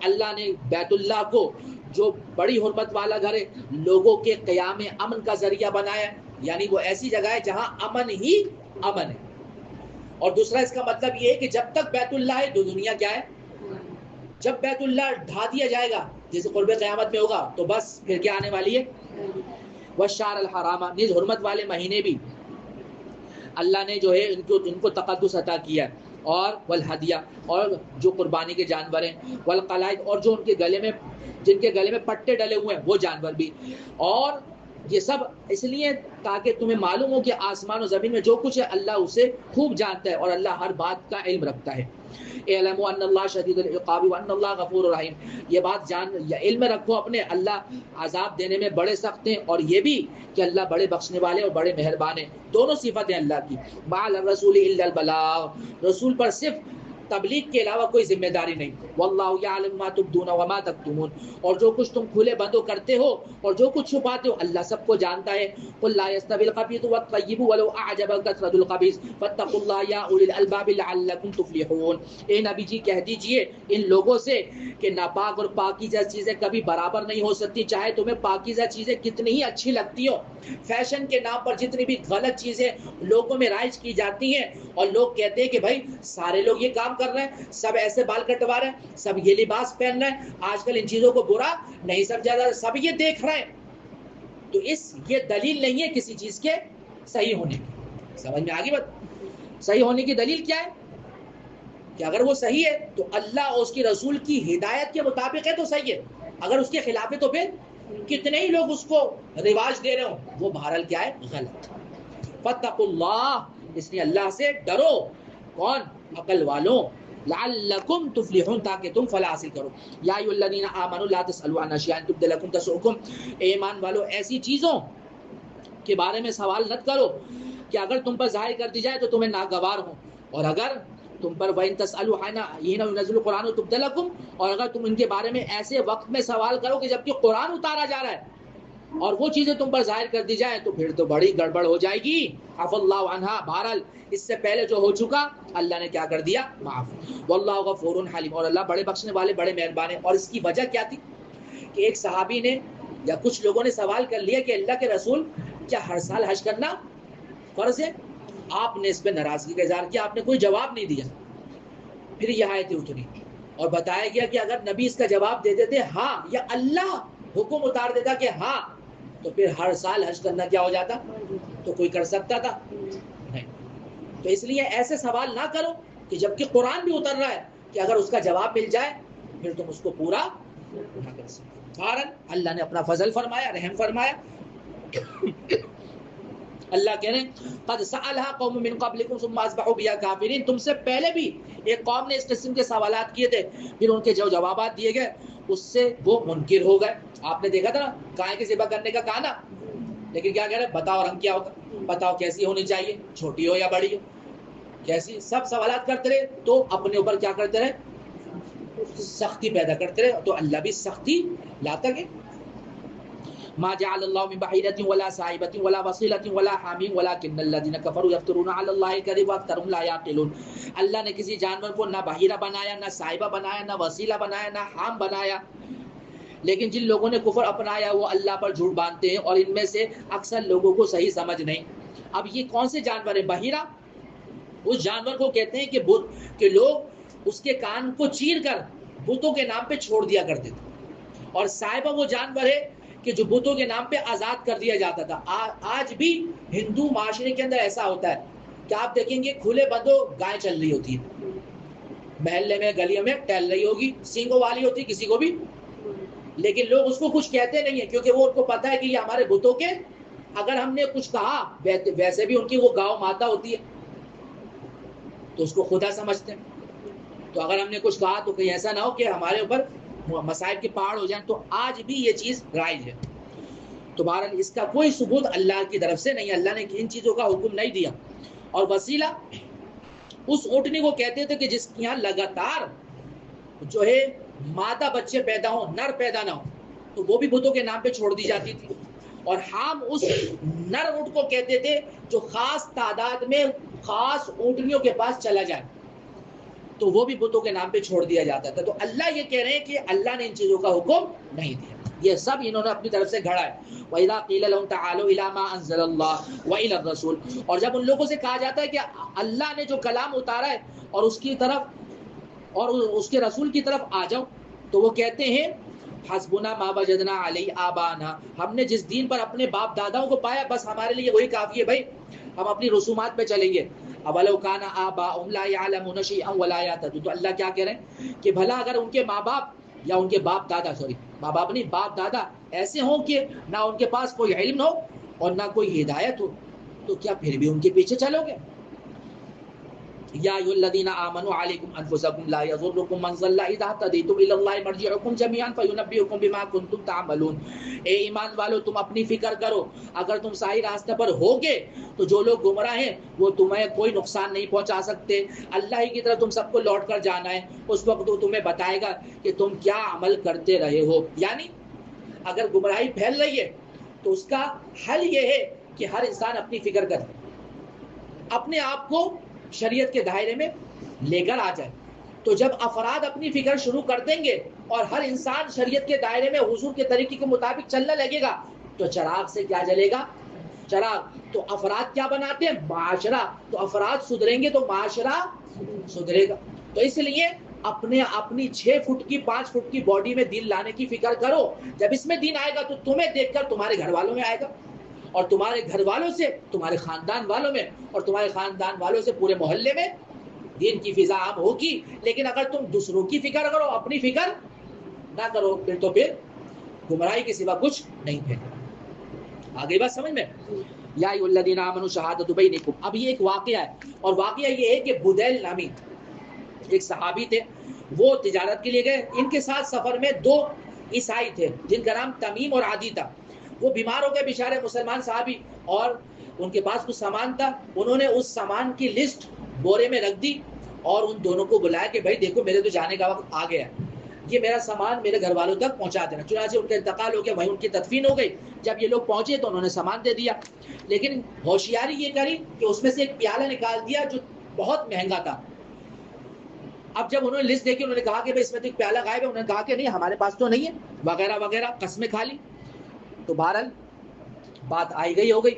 Speaker 1: اللہ نے بیت اللہ کو جو بڑی حرمت والا گھر ہے لوگوں کے قیام امن کا ذریعہ بنایا، یعنی وہ ایسی جگہ ہے جہاں امن ہی امن ہے. اور دوسرا اس کا مطلب یہ ہے کہ جب تک بیت اللہ ہے تو دنیا کیا ہے، جب بیت اللہ ڈھا دیا جائے گا جیسے قرب قیامت میں ہوگا تو بس پھر کیا آنے والی ہے. والشہر الحرام، نیز حرمت والے مہینے بھی اللہ نے جو ہے ان کو تقدس عطا کیا ہے، اور والہدیہ، اور جو قربانی کے جانور ہیں، والقلائد، اور جو ان کے گلے میں جن کے گلے میں پٹے ڈلے ہوئے ہیں وہ جانور بھی. اور یہ سب اس لیے تاکہ تمہیں معلوم ہو کہ آسمان و زمین میں جو کچھ ہے اللہ اسے خوب جانتا ہے اور اللہ ہر بات کا علم رکھتا ہے. اعلموا ان اللہ شدید العقاب وان اللہ غفور رحیم، یہ بات جان یا علم میں رکھو اپنے، اللہ عذاب دینے میں بڑے سخت ہیں، اور یہ بھی کہ اللہ بڑے بخشنے والے اور بڑے مہربان ہیں. دونوں صفت ہیں اللہ کی. مع الرسول الا البلاغ، رسول پر صرف تبلیغ کے علاوہ کوئی ذمہ داری نہیں. واللہ یعلم ما تبدون وما تکتمون، اور جو کچھ تم کھلے بندوں کرتے ہو اور جو کچھ چھپاتے ہو اللہ سب کو جانتا ہے. قل لا يستوي الخبيث والطيب ولو اعجبك كثرة الخبيث فاتقوا الله يا اولي الالباب لعلكم تفلحون. اے نبی جی کہہ دیجئے ان لوگوں سے کہ ناپاک اور پاکیزہ چیزیں کبھی برابر نہیں ہو سکتی، چاہے تمہیں پاکیزہ چیزیں کتنی ہی اچھی لگتی ہو. فیشن کے نام پر جتنی بھی غلط چیزیں لوگوں میں رائج کی جاتی ہیں اور لوگ کہتے ہیں کہ بھائی سارے لوگ یہ کام کر رہے ہیں، سب ایسے بال کٹوا رہے ہیں، سب یہ لباس پہن رہے ہیں، آج کل ان چیزوں کو برا نہیں سمجھا جاتا، سب یہ دیکھ رہے ہیں، تو یہ دلیل نہیں ہے کسی چیز کے صحیح ہونے کی. سمجھ میں آگی بات؟ صحیح ہونے کی دلیل کیا ہے کہ اگر وہ صحیح ہے تو اللہ اور اس کی رسول کی ہدایت کے مطابق ہے تو صحیح ہے، اگر اس کے خلاف ہے تو پھر کتنے ہی لوگ اس کو رواج دے رہے ہوں وہ بہرحال کیا ہے، غلط. فاتقوا اللہ، اس لیے اللہ سے ڈرو. کون؟ عقل والوں. لعلکم تفلحون، تاکہ تم فلاح حاصل کرو. یا ایھا الذین آمنوا لا تسألوا عن اشیاء تبد لکم تسؤکم، ایمان والو ایسی چیزوں کے بارے میں سوال نہ کرو کہ اگر تم پر ظاہر کر دی جائے تو تمہیں ناگوار ہو، اور اگر تم پر وَإِن تَسْأَلُوا حِينَ يُنَزِّلُ الْقُرْآنُ تُبْدَ لَكُمْ، اور اگر تم ان کے بارے میں ایسے وقت میں سوال کرو کہ جبکہ قرآن اتارا جا رہا ہے اور وہ چیزیں تم پر ظاہر کر دی جائیں تو پھر تو بڑی گڑبڑ ہو جائے گی. عفا اللہ عنہا، بہرحال اس سے پہلے جو ہو چکا اللہ نے کیا کر دیا، معاف. واللہ غفور حلیم، اور اللہ بڑے بخشنے والے بڑے مہربان ہیں. اور اس کی وجہ کیا تھی کہ ایک صحابی نے یا کچھ لوگوں نے سوال کر لیا کہ اللہ کے رسول کیا ہر سال حج کرنا فرض ہے؟ آپ نے اس پہ ناراضگی کا اظہار کیا، آپ نے کوئی جواب نہیں دیا. پھر یہ آیتیں اتری اور بتایا گیا کہ اگر نبی اس کا جواب دے دیتے ہاں، یا اللہ حکم اتار دیتا کہ ہاں، تو پھر ہر سال حج کرنا کیا ہو جاتا، تو کوئی کر سکتا تھا نہیں. تو اس لیے ایسے سوال نہ کرو کہ جبکہ قرآن بھی اتر رہا ہے کہ اگر اس کا جواب مل جائے پھر تم اس کو پورا نہ کر سکتے. فوراً اللہ نے اپنا فضل فرمایا، رحم فرمایا. اللہ کہہ رہے ہیں قد سألها قوم من قبلكم ثم اصبحوا بها كافرين، تم سے پہلے بھی ایک قوم نے اس قسم کے سوالات کیے تھے، پھر ان کے جو جوابات دیے گئے اس سے وہ منکر ہو گئے. آپ نے دیکھا تھا نا گائے کی ذبح کرنے کا کہا نا، لیکن کیا کہہ رہے ہیں، بتاؤ رنگ کیا ہوگا، بتاؤ کیسی ہونی چاہیے، چھوٹی ہو یا بڑی ہو، کیسی، سب سوالات کرتے رہے تو اپنے اوپر کیا کرتے رہے، سختی پیدا کرتے رہے. تو اللہ بھی سختی لاتا گیا. ما جعل اللہ من بحیرۃ ولا صاحبۃ ولا وصیلۃ ولا حامیم ولکن الذین کفروا یفترون علی اللہ الکذب واکثرهم لا یعقلون. اللہ نے کسی جانور کو نہ بحیرہ بنایا، نہ صاحبہ بنایا، نہ وسیلہ بنایا، نہ حام بنایا، لیکن جن لوگوں نے کفر اپنایا وہ اللہ پر جھوٹ باندھتے ہیں اور ان میں سے اکثر لوگوں کو صحیح سمجھ نہیں. اب یہ کون سے جانور ہیں؟ بحیرہ اس جانور کو کہتے ہیں کہ لوگ اس کے کان کو چیر کر بتوں کے نام پہ چھوڑ دیا کرتے تھے، اور صاحبہ وہ جانور ہے کہ جو بتوں کے نام پہ آزاد کر دیا جاتا تھا. آج بھی ہندو معاشرے کے اندر ایسا ہوتا ہے کہ آپ دیکھیں گے کھلے بندوں گائے چل رہی ہوتی ہے، محلے میں گلیوں میں ٹہل رہی ہوگی، سینگوں والی ہوتی کسی کو بھی، لیکن لوگ اس کو کچھ کہتے نہیں ہیں کیونکہ وہ ان کو پتا ہے کہ یہ ہمارے بتوں کے، اگر ہم نے کچھ کہا ویسے بھی ان کی وہ گاؤں ماتا ہوتی ہے تو اس کو خدا سمجھتے ہیں، تو اگر ہم نے کچھ کہا تو کہیں ایسا نہ ہو کہ ہمارے اوپر مصائب کے پہاڑ ہو جائیں. تو آج بھی یہ چیز رائج ہے. تو بہرحال اس کا کوئی ثبوت اللہ کی طرف سے نہیں، اللہ نے ان چیزوں کا حکم نہیں دیا. اور وسیلہ اس اونٹنی کو کہتے تھے کہ جس کے یہاں لگاتار جو ہے مادہ بچے پیدا ہوں، نر پیدا نہ ہو، تو وہ بھی بتوں کے نام پہ چھوڑ دی جاتی تھی. اور ہم اس نر اونٹ کو کہتے تھے جو خاص تعداد میں خاص اونٹنیوں کے پاس چلا جائے، تو وہ بھی بتوں کے نام پہ چھوڑ دیا جاتا تھا. تو اللہ یہ کہہ رہے ہیں کہ اللہ نے ان چیزوں کا حکم نہیں دیا، یہ سب انہوں نے اپنی طرف سے گھڑا ہے. وَإِذَا قِيلَ لَهُمْ تَعَالَوْا إِلَىٰ مَا أَنزَلَ اللَّهُ وَإِلَى الرَّسُولِ، اور جب ان لوگوں سے کہا جاتا ہے کہ اللہ نے جو کلام اتارا ہے اور اس کی طرف اور اس کے رسول کی طرف آ جاؤ، تو وہ کہتے ہیں حسبنا ما وجدنا علیہ آبانا، ہم نے جس دین پر اپنے باپ داداؤں کو پایا بس ہمارے لیے وہی کافی ہے بھائی، ہم اپنی رسومات پہ چلیں گے. اولو کان آباؤہم لا یعلمون شیئا ولا یہتدون، تو اللہ کیا کہہ رہے ہیں کہ بھلا اگر ان کے ماں باپ یا ان کے باپ دادا، ماں باپ نہیں باپ دادا ایسے ہوں کہ نہ ان کے پاس کوئی علم ہو اور نہ کوئی ہدایت ہو، تو کیا پھر بھی ان کے پیچھے چلو گے؟ یا ایھا الذین آمنوا علیکم انفسکم لا یضرکم من ضل اذا اهتدیتم الی اللہ مرجعکم جميعا فینبئکم بما کنتم تعملون. اے ایمان والو تم اپنی فکر کرو، اگر تم صحیح راستے پر ہوگے تو جو لوگ گمراہ ہیں وہ تمہیں کوئی نقصان نہیں پہنچا سکتے، اللہ ہی کی طرف تم سب کو لوٹ کر جانا ہے، اس وقت وہ تمہیں بتائے گا کہ تم کیا عمل کرتے رہے ہو. یعنی اگر گمراہی پھیل رہی ہے تو اس کا حل یہ ہے کہ ہر انسان اپنی فکر کرے، اپنے آپ کو شریعت کے دائرے میں لے کر آ جائے. تو جب افراد اپنی فکر شروع کر دیں گے اور ہر انسان شریعت کے دائرے میں حضور کے طریقے کے مطابق چلنے لگے گا تو چراغ سے کیا جلے گا؟ چراغ. تو افراد کیا بناتے ہیں؟ معاشرہ. تو افراد سدھریں گے تو معاشرہ سدھرے گا. تو اس لیے اپنی 6 فٹ کی 5 فٹ کی باڈی میں دین لانے کی فکر کرو. جب اس میں دین آئے گا تو تمہیں دیکھ کر تمہارے گھر والوں میں آئے گا، اور تمہارے گھر والوں سے تمہارے خاندان والوں میں، اور تمہارے خاندان والوں سے پورے محلے میں دین کی فضا عام ہوگی. لیکن اگر تم دوسروں کی فکر کرو، اپنی فکر نہ کرو، پھر گمراہی کے سوا کچھ نہیں ہے. آگے بات سمجھ میں؟ یا ایھا الذین آمنوا شہادۃ بینکم. اب یہ ایک واقعہ ہے، اور واقعہ یہ ہے کہ بدیل نامی ایک صحابی تھے، وہ تجارت کے لیے گئے. ان کے ساتھ سفر میں 2 عیسائی تھے جن کا نام تمیم اور عادی تھا. وہ بیمار ہو گئے بیچارے مسلمان صحابی، اور ان کے پاس کچھ سامان تھا. انہوں نے اس سامان کی لسٹ بورے میں رکھ دی اور ان دونوں کو بلایا کہ بھائی دیکھو میرے تو جانے کا وقت آ گیا ہے، یہ میرا سامان میرے گھر والوں تک پہنچا دینا. چنانچہ ان کا انتقال ہو گیا، وہیں ان کی تدفین ہو گئی. جب یہ لوگ پہنچے تو انہوں نے سامان دے دیا، لیکن ہوشیاری یہ کری کہ اس میں سے ایک پیالہ نکال دیا جو بہت مہنگا تھا. اب جب انہوں نے لسٹ دیکھی، انہوں نے کہا کہ بھائی اس میں تو ایک پیالہ غائب ہے. انہوں نے کہا کہ نہیں ہمارے پاس تو نہیں ہے، وغیرہ وغیرہ قسمیں کھا لی. تو بہرحال بات آئی گئی ہو گئی،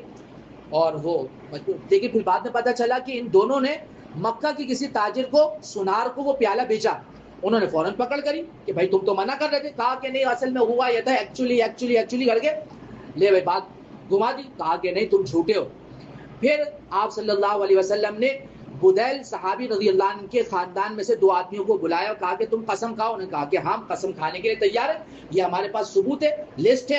Speaker 1: اور وہ لیکن پھر بعد میں پتہ چلا کہ ان دونوں نے مکہ کی کسی تاجر کو سنار کو وہ پیالہ بیچا. انہوں نے فوراً پکڑ کری کہ بھائی تم تو منع کر رہے تھے. کہا کہ نہیں اصل میں ہوا یہ تھا، ایکچولی کر کے لے بھائی بات گھما دی. کہا کہ نہیں تم جھوٹے ہو. پھر آپ صلی اللہ علیہ وسلم نے بدیل صحابی رضی اللہ عنہ کے خاندان میں سے 2 آدمیوں کو بلایا اور کہا کہ تم قسم کھاؤ. انہوں نے کہا کہ ہم قسم کھانے کے لیے تیار ہیں، یہ ہمارے پاس ثبوت ہے، لسٹ ہے.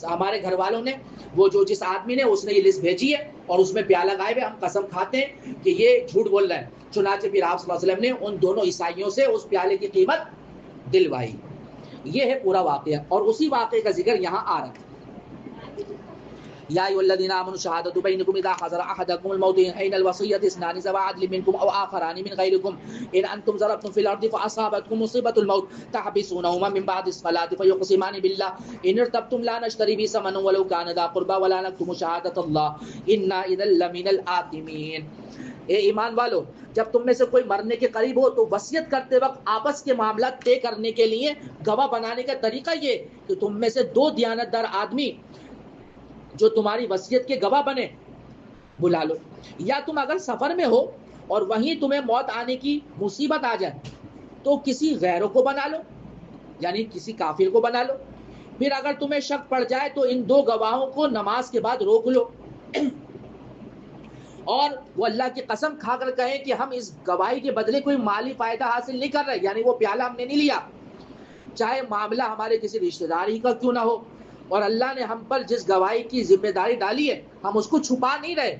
Speaker 1: ہمارے گھر والوں نے، وہ جس آدمی نے اس نے یہ لسٹ بھیجی ہے اور اس میں پیالہ غائب ہے، ہم قسم کھاتے ہیں کہ یہ جھوٹ بول رہا ہے. چنانچہ پھر آپ صلی اللہ علیہ وسلم نے ان دونوں عیسائیوں سے اس پیالے کی قیمت دلوائی. یہ ہے پورا واقعہ، اور اسی واقعے کا ذکر یہاں آ رہا ہے. یا ایھا الذین آمنوا شہادۃ بینکم اذا حضر احدکم الموت حین الوصیۃ اثنان ذوی عدل منکم او آخران من غیرکم ان انتم ضربتم فی الارض فاصابتکم مصیبۃ الموت تحبسونہما من بعد الصلاۃ فیقسمان باللہ ان ارتبتم لا نشتری به ثمنا ولو کان ذا قربى ولا نکتم شہادۃ اللہ انا اذا لمن الآثمین. اے ایمان والو، جب تم میں سے کوئی مرنے کے قریب ہو تو وصیت کرتے وقت آپس کے معاملات طے کرنے کے لیے گواہ بنانے کا طریقہ یہ کہ تم میں سے 2 دیانتدار آدمی جو تمہاری وصیت کے گواہ بنے بلا لو. یا تم اگر سفر میں ہو اور وہیں تمہیں موت آنے کی مصیبت آ جائے تو کسی غیروں کو بنا لو، یعنی کسی کافر کو بنا لو. پھر اگر تمہیں شک پڑ جائے تو ان 2 گواہوں کو نماز کے بعد روک لو اور وہ اللہ کی قسم کھا کر کہیں کہ ہم اس گواہی کے بدلے کوئی مالی فائدہ حاصل نہیں کر رہے، یعنی وہ پیالہ ہم نے نہیں لیا، چاہے معاملہ ہمارے کسی رشتہ دار ہی کا کیوں نہ ہو، اور اللہ نے ہم پر جس گواہی کی ذمہ داری ڈالی ہے ہم اس کو چھپا نہیں رہے،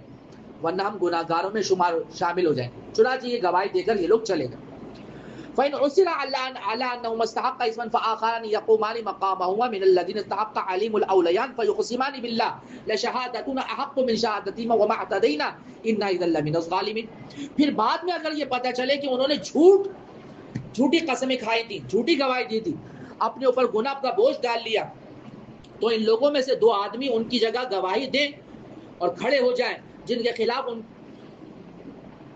Speaker 1: ورنہ ہم گناہگاروں میں شامل ہو جائیں. چنانچہ یہ گواہی دے کر یہ لوگ چلے گئے. فإن عثر على أنهما استحقا اسما فآخران يقومان مقامهما من الذين استحق عليهم الأوليان فيقسمان بالله لشهادتنا أحق من شهادتهما وما اعتدينا إنا إذا لمن الظالمين. پھر بعد میں اگر یہ پتہ چلے کہ انہوں نے جھوٹی قسمیں کھائی تھی، جھوٹی گواہی دی تھی، اپنے اوپر گناہ کا بوجھ ڈال لیا، تو ان لوگوں میں سے دو آدمی ان کی جگہ گواہی دیں اور کھڑے ہو جائیں جن کے خلاف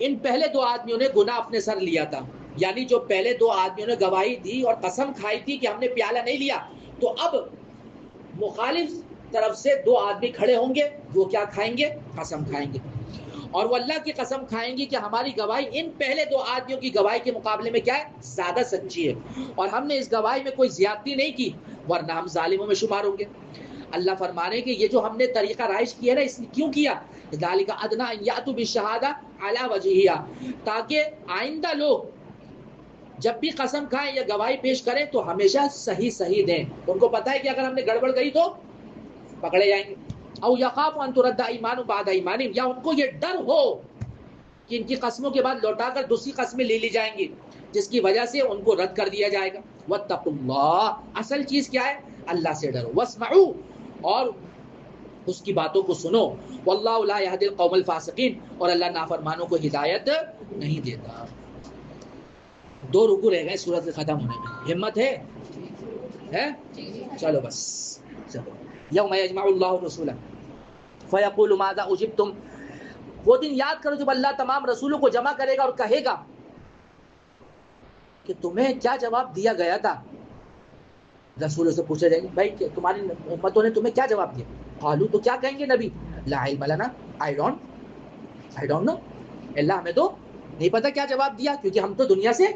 Speaker 1: ان پہلے دو آدمیوں نے گناہ اپنے سر لیا تھا. یعنی جو پہلے دو آدمیوں نے گواہی دی اور قسم کھائی تھی کہ ہم نے پیالہ نہیں لیا، تو اب مخالف طرف سے دو آدمی کھڑے ہوں گے، وہ کیا کھائیں گے؟ قسم کھائیں گے، اور وہ اللہ کی قسم کھائیں گے کہ ہماری گواہی ان پہلے دو آدمیوں کی گواہی کے مقابلے میں کیا ہے؟ زیادہ سچی ہے، اور ہم نے اس گواہی میں کوئی زیادتی نہیں کی، ورنہ ہم ظالموں میں شمار ہوں گے. اللہ فرما رہے ہیں کہ یہ جو ہم نے طریقہ رائج کیا نا، اس نے کیوں کیا؟ ذالک ادنی ان یاتوا بالشہادہ علی وجہہا، تاکہ آئندہ لوگ جب بھی قسم کھائیں یا گواہی پیش کریں تو ہمیشہ صحیح دیں. ان کو پتہ ہے کہ اگر ہم نے گڑبڑ گئی تو پکڑے جائیں گے. او یخاف ان ترد ایمان بعد ایمانہم، یا ان کو یہ ڈر ہو کہ ان کی قسموں کے بعد لوٹا کر دوسری قسمیں لے لی جائیں گی، جس کی وجہ سے ان کو رد کر دیا جائے گا. واتقوا اللہ، اصل چیز کیا ہے؟ اللہ سے ڈرو. واسمعوا، اور اس کی باتوں کو سنو. واللہ لا یہدی القوم الفاسقین، اور اللہ نافرمانوں کو ہدایت نہیں دیتا. 2 رکوع رہ گئے سورت کے ختم ہونے میں. ہمت ہے؟ چلو بس چلو. یوم یجمع اللہ الرسول فیقول ماذا اجبتم، وہ دن یاد کرو جب اللہ تمام رسولوں کو جمع کرے گا اور کہے گا کہ تمہیں کیا جواب دیا گیا تھا. رسولوں سے پوچھا جائے گا بھائی تمہاری امتوں نے تمہیں کیا جواب دیا؟ قالوا، تو کیا کہیں گے نبی؟ لا علم لنا، I don't know، اللہ ہمیں تو نہیں پتا کیا جواب دیا، کیونکہ ہم تو دنیا سے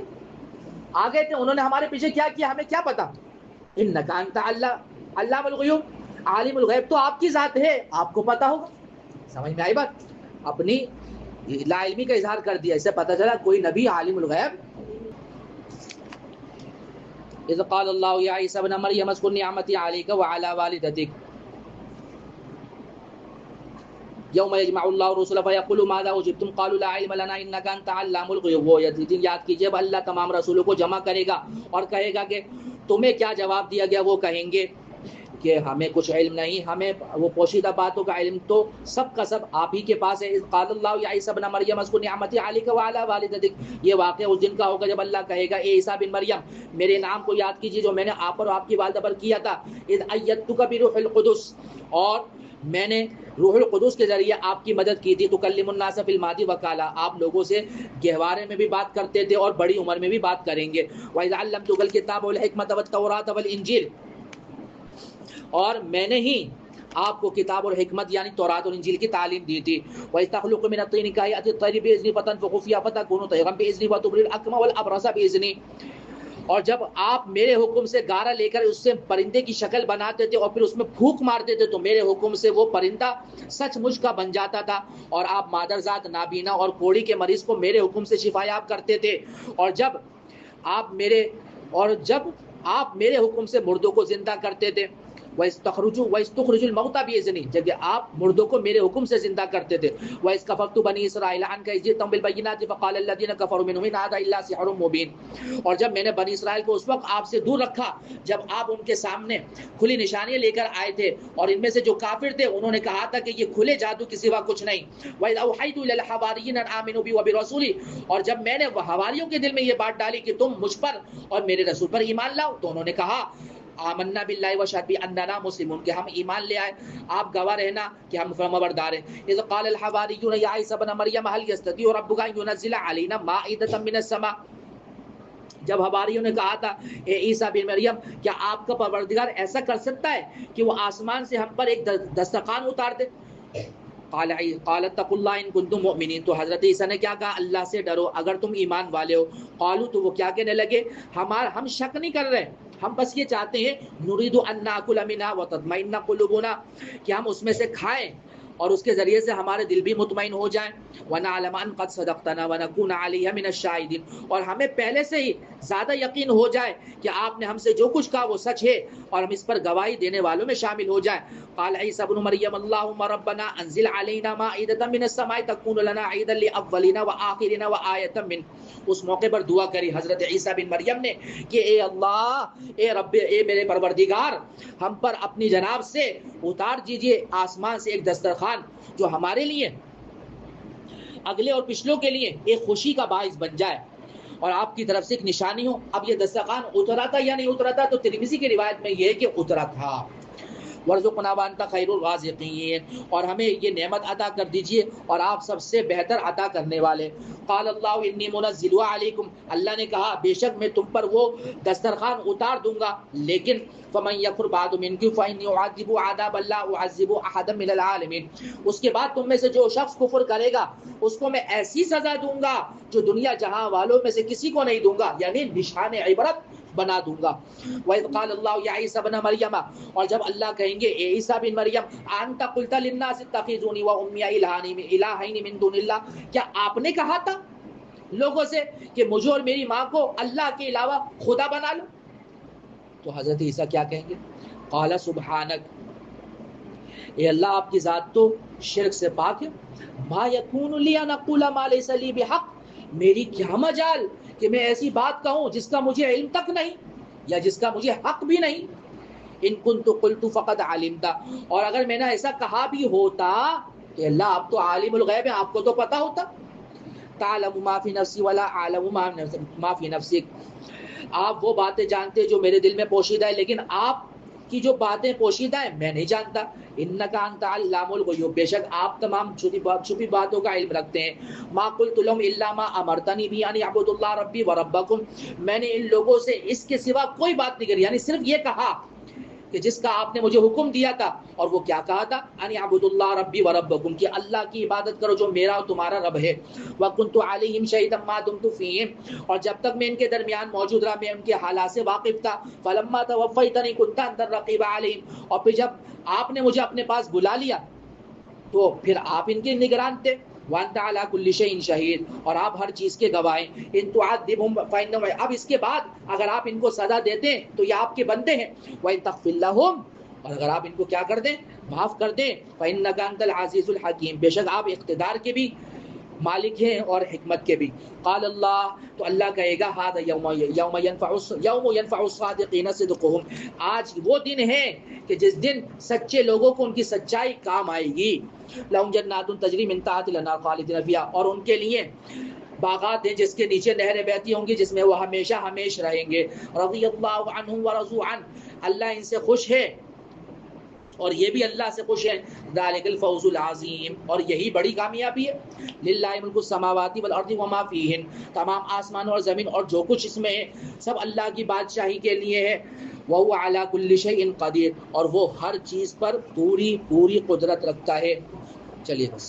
Speaker 1: آ گئے تھے، انہوں نے ہمارے پیچھے کیا کیا ہمیں کیا پتا. انک انت علام الغیوب، عالم الغیب تو آپ کی ذات ہے، آپ کو پتا ہوگا. سمجھ میں آئی بات؟ اپنی لا علمی کا اظہار کر دیا، اس سے پتا چلا کوئی نبی عالم الغیب. اذ قال اللہ یا عیسی ابن مریم اذکر نعمتی علیک وعلی والدتک یوم یجمع اللہ الرسل فیقول ماذا اجبتم قالوا لا علم لنا انک انت علام الغیوب. وہ دن یاد کیجئے جب اللہ تمام رسولوں کو جمع کرے گا اور کہے گا کہ تمہیں کیا جواب دیا گیا. وہ کہیں گے کہ ہمیں کچھ علم نہیں، ہمیں وہ پوشیدہ باتوں کا علم تو سب کا سب آپ ہی کے پاس ہے. قال اللہ یا عیسی ابن مریم اذکر نعمتی علیک وعلی والدتک، یہ واقعہ اس دن کا ہوگا جب اللہ کہے گا اے عیسی بن مریم میرے نام کو یاد کیجیے جو میں نے آپ پر اور آپ کی والدہ پر کیا تھا. اذ ایدتک بروح القدس، اور میں نے روح القدس کے ذریعے آپ کی مدد کی تھی. تکلم الناس فی المہدی وکہلا، آپ لوگوں سے گہوارے میں بھی بات کرتے تھے اور بڑی عمر میں بھی بات کریں گے. وَإِذْ عَلَّمْتُكَ الْكِتَابَ وَالْحِکْمَةَ وَالتَّوْرَاةَ وَالْإِنْجِیلَ، اور میں نے ہی آپ کو کتاب اور حکمت یعنی تورات اور انجیل کی تعلیم دی تھی. وَإِذْ تَخْلُقُ مِنَ الطِّينِ كَهَيْئَةِ الطَّيْرِ بِإِذْنِي فَتَنفُخُ فِيهَا فَتَكُونُ طَيْرًا بِإِذْنِي وَتُبْرِئُ الْأَكْمَهَ وَالْأَبْرَصَ بِإِذْنِي. اور جب آپ میرے حکم سے گارا لے کر اس سے پرندے کی شکل بناتے تھے اور پھر اس میں پھونک مارتے تھے تو میرے حکم سے وہ پرندہ سچ مجھ کا بن جاتا تھا. اور آپ مادرزاد، نابینا اور کوڑی کے مریض کو میرے حکم سے شفا یاب کرتے تھے. اور جب آپ میرے حکم سے مردوں کو زندہ کرتے تھے. وَإِذْ تُخْرِجُ الْمَوْتَى بِإِذْنِي، جب آپ مردوں کو میرے حکم سے زندہ کرتے تھے. وَإِذْ كَفَفْتُ بَنِي إِسْرَائِيلَ عَنْكَ إِذْ جِئْتَهُم بِالْبَيِّنَاتِ فَقَالَ الَّذِينَ كَفَرُوا مِنْهُمْ إِنْ هَٰذَا إِلَّا سِحْرٌ مُّبِينٌ. اور جب میں نے بنی اسرائیل کو اس وقت آپ سے دور رکھا جب آپ ان کے سامنے کھلی نشانیاں لے کر آئے تھے، اور ان میں سے جو کافر تھے انہوں نے کہا تھا کہ یہ کھلے جادو کے سوا کچھ نہیں. وَإِذْ أَوْحَيْتُ إِلَى الْحَوَارِيِّينَ أَنْ آمِنُوا بِي وَبِرَسُولِي، اور جب میں نے حواریوں کے دل میں یہ بات ڈالی کہ تم مجھ پر اور میرے رسول پر ایمان لاؤ، تو انہوں نے کہا آمنا باللہ وشہد بأننا مسلمون، کہ ہم ایمان لے آئے، آپ گواہ رہنا کہ ہم فرمانبردار ہیں. اذ قال الحواریون یا عیسی ابن مریم هل یستطیع ربک ان ینزل علینا مائدۃ من السماء، جب حواریوں نے کہا تھا اے عیسی بن مریم کیا آپ کا پروردگار ایسا کر سکتا ہے کہ وہ آسمان سے ہم پر ایک دسترخوان اتار دے. قال اتقوا اللہ ان کنتم مؤمنین، تو حضرت عیسیٰ نے کیا کہا؟ اللہ سے ڈرو اگر تم ایمان والے ہو. قالوا، تو وہ کیا کہنے لگے؟ ہم شک نہیں کر رہے، ہم بس یہ چاہتے ہیں نرید ان ناکل منها وتطمئن قلوبنا، کہ ہم اس میں سے کھائیں اور اس کے ذریعے سے ہمارے دل بھی مطمئن ہو جائیں. وَنَعْلَمَ أَنْ قَدْ صَدَقْتَنَا وَنَكُونَ عَلَيْهَا مِنَ الشَّاهِدِينَ, اور ہمیں پہلے سے ہی زیادہ یقین ہو جائے کہ آپ نے ہم سے جو کچھ کہا وہ سچ ہے, اور ہم اس پر گواہی دینے والوں میں شامل ہو جائیں. قال عیسی ابن مریم اللهم ربنا انزل علينا مائدة من السماء تكون لنا عيدا لأولنا وآخرنا وآية من. اس موقع پر دعا کری حضرت عیسیٰ بن مریم نے کہ اے اللہ, اے رب, اے میرے پروردگار, ہم پر اپنی جناب سے اتار دیجئے آسمان سے ایک دسترخوان جو ہمارے لیے, اگلے اور پچھلوں کے لیے ایک خوشی کا باعث بن جائے, اور آپ کی طرف سے ایک نشانی ہو. اب یہ دسترخوان اترا تھا یا نہیں اترا تھا؟ تو ترمذی کی روایت میں یہ ہے کہ اترا تھا. وَارْزُقْنَا وَأَنْتَ خَيْرُ الرَّازِقِينَ, اور ہمیں یہ نعمت عطا کر دیجئے اور آپ سب سے بہتر عطا کرنے والے. قال اللہ انی منزل علیکم, اللہ نے کہا بے شک میں تم پر وہ دسترخوان اتار دوں گا, لیکن فمن یکفر بعد منکم فانی اعذب عذابا لا اعذب احدا من العالمین, اس کے بعد تم میں سے جو شخص کفر کرے گا اس کو میں ایسی سزا دوں گا جو دنیا جہاں والوں میں سے کسی کو نہیں دوں گا, یعنی نشان عبرت بنا دوں گا. وَإِذْ قَالَ اللَّهُ يَا عِيسَى ابْنَ مَرْيَمَ, اور جب اللہ کہیں گے اے عیسیٰ بن مریم, أَنْتَ قُلْتَ لِلنَّاسِ اتَّخِذُونِي وَأُمِّيَ إِلَٰهَيْنِ مِن دُونِ اللَّهِ, کیا آپ نے کہا تھا لوگوں سے کہ مجھے اور میری ماں کو اللہ کے علاوہ خدا بنا لو؟ تو حضرت عیسیٰ کیا کہیں گے؟ قَالَ سُبْحَانَكَ, اے اللہ آپ کی ذات تو شرک سے پاک ہے. مَا يَكُونُ لِي أَنْ أَقُولَ مَا لَيْسَ لِي بِحَقٍّ, میری کیا مجال کہ میں ایسی بات کہوں جس کا مجھے علم تک نہیں یا جس کا مجھے حق بھی نہیں. ان کنت قلت فقد علمت, اور اگر میں نے ایسا کہا بھی ہوتا کہ اللہ آپ تو عالم الغیب ہیں, آپ کو تو پتا ہوتا. تعلم ما فی نفسی ولا اعلم ما فی نفسک, آپ وہ باتیں جانتے جو میرے دل میں پوشیدہ ہے, لیکن آپ کی جو باتیں پوشیدہ ہیں میں نہیں جانتا. انک انت علام الغیوب, بے شک آپ تمام چھپی باتوں کا علم رکھتے ہیں. ما قلت لهم الا ما امرتنی به ان اعبدوا الله ربی وربکم, میں نے ان لوگوں سے اس کے سوا کوئی بات نہیں کری, یعنی صرف یہ کہا کہ جس کا آپ نے مجھے حکم دیا تھا, اور وہ کیا کہا تھا؟ ان اعبدوا الله ربی وربکم, کہ اللہ کی عبادت کرو جو میرا اور تمہارا رب ہے. وکنت علیہم شہیدا ما دمت فیہم, اور جب تک میں ان کے درمیان موجود رہا میں ان کے حالات سے واقف تھا. فلما توفیتنی کنت انت الرقیب علیہم, اور پھر جب آپ نے مجھے اپنے پاس بلا لیا تو پھر آپ ان کے نگران تھے. وانت علی کل شیء شہید, اور آپ ہر چیز کے گواہ ہیں. ان تعذبهم فانهم, اب اس کے بعد اگر آپ ان کو سزا دیتے ہیں تو یہ آپ کے بندے ہیں. وان تغفر لهم, اور اگر آپ ان کو کیا کر دیں, معاف کر دیں. فانک انت العزیز الحکیم, بے شک آپ اقتدار کے بھی مالک ہیں اور حکمت کے بھی. قال اللہ, تو اللہ کہے گا ھذا یوم ینفع الصادقین صدقهم, آج وہ دن ہے کہ جس دن سچے لوگوں کو ان کی سچائی کام آئے گی. لہم جنات تجری من تحتها الانہار خالدین فیہا, اور ان کے لیے باغات ہیں جس کے نیچے نہریں بہتی ہوں گی جس میں وہ ہمیشہ ہمیش رہیں گے. رضی اللہ عنہم ورضوا عنہ, اللہ ان سے خوش ہے اور یہ بھی اللہ سے خوش ہیں. ذالک الفوز العظیم, اور یہی بڑی کامیابی ہے. للہ ملک السماوات والارض وما فیہن, تمام آسمان اور زمین اور جو کچھ اس میں ہے سب اللہ کی بادشاہی کے لیے ہے. وہو علی کل شیء قدیر, اور وہ ہر چیز پر پوری قدرت رکھتا ہے. چلیے بس.